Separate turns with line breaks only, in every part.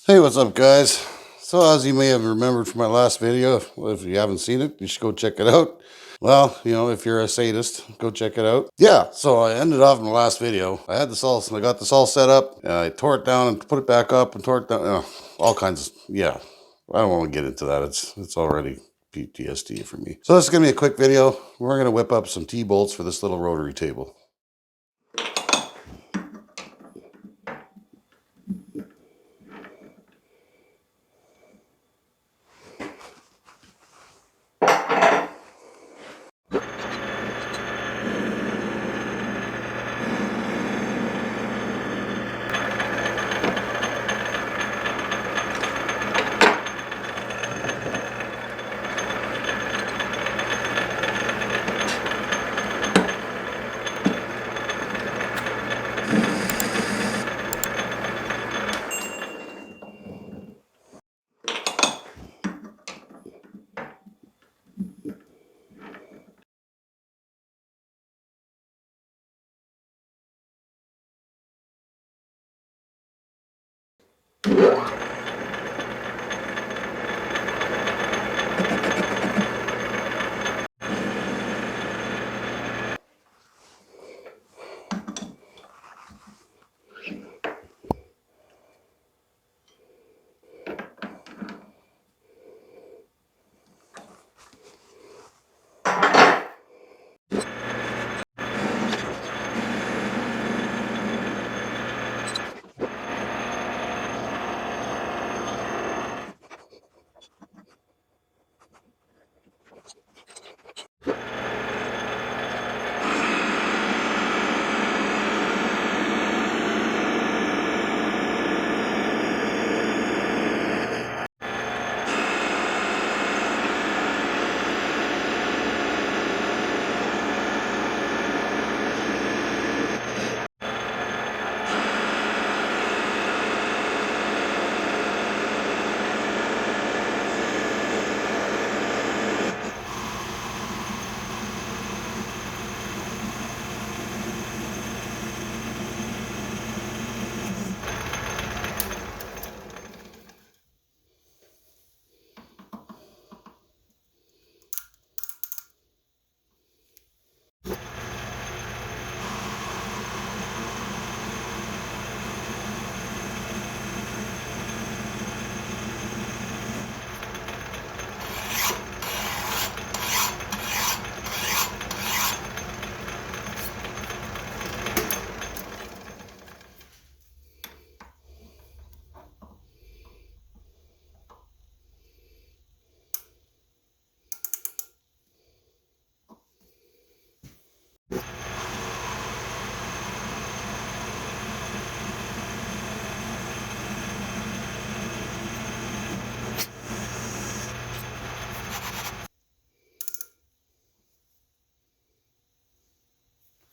Hey, what's up, guys? So, as you may have remembered from my last video, well, if you haven't seen it, you should go check it out. Well, if you're a sadist, go check it out. Yeah, so I ended off in the last video. I got this all set up. And I tore it down and put it back up and tore it down. All kinds of, yeah. I don't want to get into that. It's already PTSD for me. So this is gonna be a quick video. We're gonna whip up some T-bolts for this little rotary table.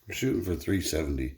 We're shooting for 370.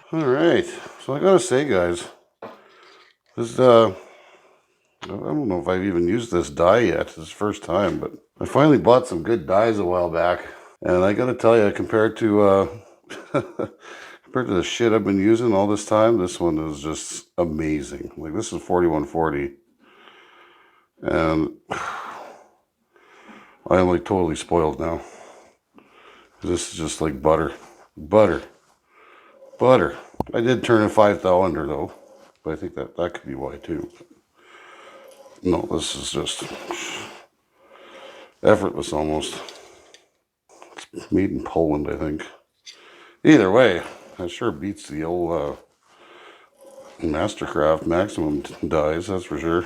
All right, so I gotta say, guys, this I don't know if I've even used this die yet. It's the first time, but I finally bought some good dies a while back, and I gotta tell you, compared to compared to the shit I've been using all this time, this one is just amazing. Like, this is 4140, and I am like totally spoiled now. This is just like butter, butter, butter. I did turn a 5 thou under though, but I think that could be why too. No, this is just effortless almost. Made in Poland, I think. Either way, that sure beats the old Mastercraft Maximum dies, that's for sure.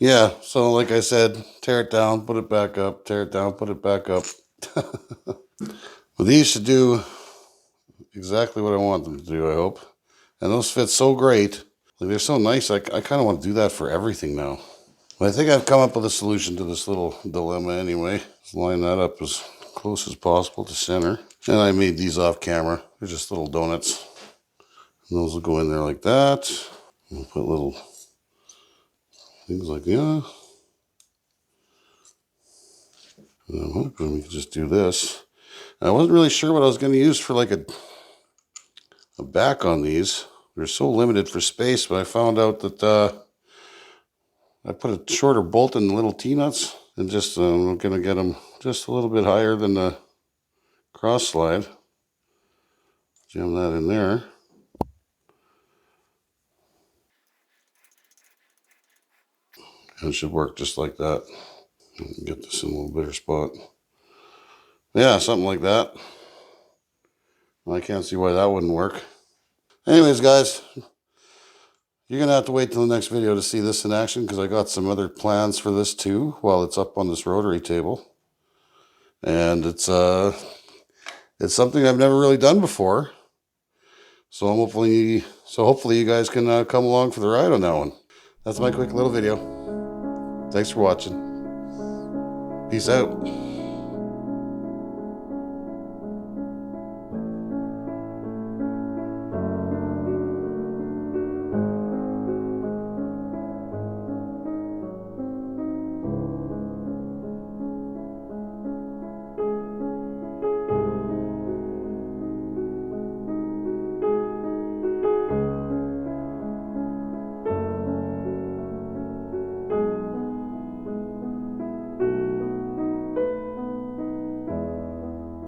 Yeah, so like I said, tear it down, put it back up, tear it down, put it back up. Well, these should do exactly what I want them to do, I hope. And those fit so great. Like, they're so nice, I kind of want to do that for everything now. But I think I've come up with a solution to this little dilemma anyway. Just line that up as close as possible to center. And I made these off camera. They're just little donuts. And those will go in there like that. We'll put little things like that. And then we can just do this. And I wasn't really sure what I was going to use for like a back on these. They're so limited for space, but I found out that I put a shorter bolt in the little T-nuts, and just I'm going to get them just a little bit higher than the cross slide. Jam that in there. And it should work just like that. Get this in a little better spot. Yeah, something like that. I can't see why that wouldn't work. Anyways, guys, you're going to have to wait till the next video to see this in action, because I got some other plans for this too while it's up on this rotary table. And it's something I've never really done before. So hopefully you guys can come along for the ride on that one. That's my quick little video. Thanks for watching. Peace out.